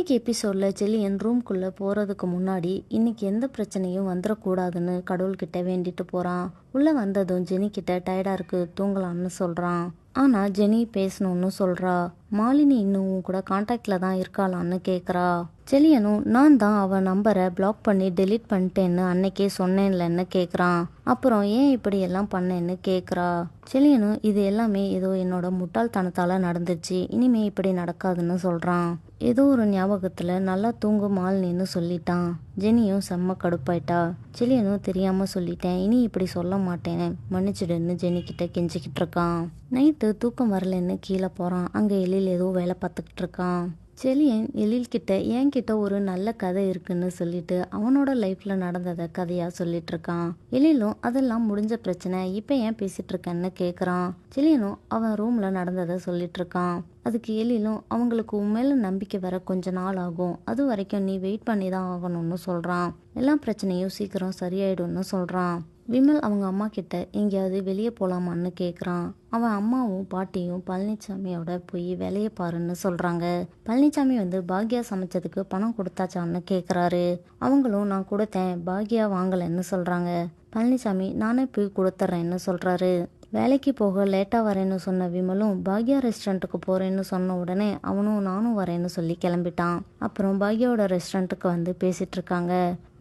இன்னைக்கு எபிசோட்ல செல்லியன் ரூம்குள்ள போறதுக்கு முன்னாடி இன்னைக்கு எந்த பிரச்சனையும் வந்துடக்கூடாதுன்னு கடவுள்கிட்ட வேண்டிட்டு போறான். உள்ள வந்ததும் ஜெனி கிட்ட டயர்டா இருக்கு, தூங்கலாம்னு சொல்றான். ஆனா ஜெனி பேசணும்னு சொல்றா. மாலினி இன்னும் உன் கூட கான்டாக்ட்ல தான் இருக்காளான்னு கேக்குறா. செல்லியனும் நான் தான் அவன் நம்பரை பிளாக் பண்ணி டெலீட் பண்ணிட்டேன்னு அன்னைக்கே சொன்னேன்லன்னு கேக்குறான். அப்புறம் ஏன் இப்படி எல்லாம் பண்ணேன்னு கேக்குறா. செல்லியனும் இது எல்லாமே ஏதோ என்னோட முட்டாள்தனத்தால நடந்துச்சு, இனிமே இப்படி நடக்காதுன்னு சொல்றான். ஏதோ ஒரு ஞாபகத்துல நல்லா தூங்கு மாலினின்னு சொல்லிட்டான். ஜெனியும் செம்ம கடுப்பாயிட்டா. செல்லியனும் தெரியாம சொல்லிட்டேன், இனி இப்படி சொல்ல மாட்டேன், மன்னிச்சிடுன்னு ஜெனி கிட்ட கெஞ்சிக்கிட்டு இருக்கான். நைட்டு தூக்கம் வரலன்னு கீழே போறான். அங்க எழில் ஏதோ வேலை பார்த்துக்கிட்டு இருக்கான். செல்லியன் எழில் கிட்ட என்கிட்ட ஒரு நல்ல கதை இருக்குன்னு சொல்லிட்டு அவனோட லைஃப்ல நடந்ததை கதையா சொல்லிட்டு இருக்கான். எழிலும் அதெல்லாம் முடிஞ்ச பிரச்சனை, இப்ப ஏன் பேசிட்டு இருக்கேன்னு கேக்குறான். செல்லியனும் அவன் ரூம்ல நடந்ததை சொல்லிட்டு இருக்கான். அதுக்கு எழிலும் அவங்களுக்கு உண்மையில நம்பிக்கை வர கொஞ்ச நாள் ஆகும், அது வரைக்கும் நீ வெயிட் பண்ணி தான் ஆகணும்னு சொல்றான். எல்லா பிரச்சனையும் சீக்கிரம் சரியாயிடும்னு சொல்றான். விமல் அவங்க அம்மா கிட்ட எங்கேயாவது வெளியே போலாமான்னு கேக்குறான். அவன் அம்மாவும் பாட்டியும் பழனிசாமியோட போய் வேலையை பாருன்னு சொல்றாங்க. பழனிசாமி பாக்யா சமைச்சதுக்கு பணம் கொடுத்தாச்சான்னு கேக்குறாரு. அவங்களும் நான் கொடுத்தேன், பாக்யா வாங்கலைன்னு சொல்றாங்க. பழனிசாமி நானே போய் கொடுத்துட்றேன்னு சொல்றாரு. வேலைக்கு போக லேட்டா வரேன்னு சொன்ன விமலும் பாக்யா ரெஸ்டாரண்ட்டுக்கு போறேன்னு சொன்ன உடனே அவனும் நானும் வரேன்னு சொல்லி கிளம்பிட்டான். அப்புறம் பாக்யாவோட ரெஸ்டாரண்ட்டுக்கு பேசிட்டு இருக்காங்க.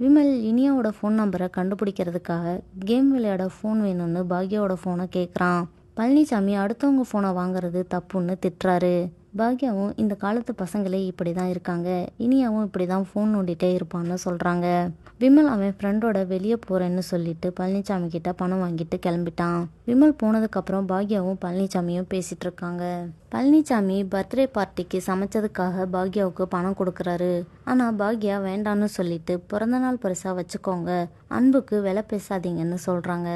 விமல் இனியாவோட ஃபோன் நம்பரை கண்டுபிடிக்கிறதுக்காக கேம் விளையாட ஃபோன் வேணும்னு பாக்யாவோட ஃபோனை கேட்குறான். பழனிசாமி அடுத்தவங்க ஃபோனை வாங்குறது தப்புன்னு திட்டுறாரு. பாக்யாவும் இந்த காலத்து பசங்களே இப்படி தான் இருக்காங்க, இனியாவும் இப்படி தான் ஃபோன் நோண்டிகிட்டே இருப்பான்னு சொல்கிறாங்க. விமல் அவன் ஃப்ரெண்டோட வெளியே போகிறேன்னு சொல்லிட்டு பழனிசாமி கிட்ட பணம் வாங்கிட்டு கிளம்பிட்டான். விமல் போனதுக்கப்புறம் பாக்யாவும் பழனிசாமியும் பேசிகிட்டு இருக்காங்க. பழனிசாமி பர்த்டே பார்ட்டிக்கு சமைச்சதுக்காக பாக்யாவுக்கு பணம் கொடுக்குறாரு. ஆனால் பாக்யா வேண்டான்னு சொல்லிட்டு பிறந்தநாள் பரிசா வச்சுக்கோங்க, அன்புக்கு விலை பேசாதீங்கன்னு சொல்கிறாங்க.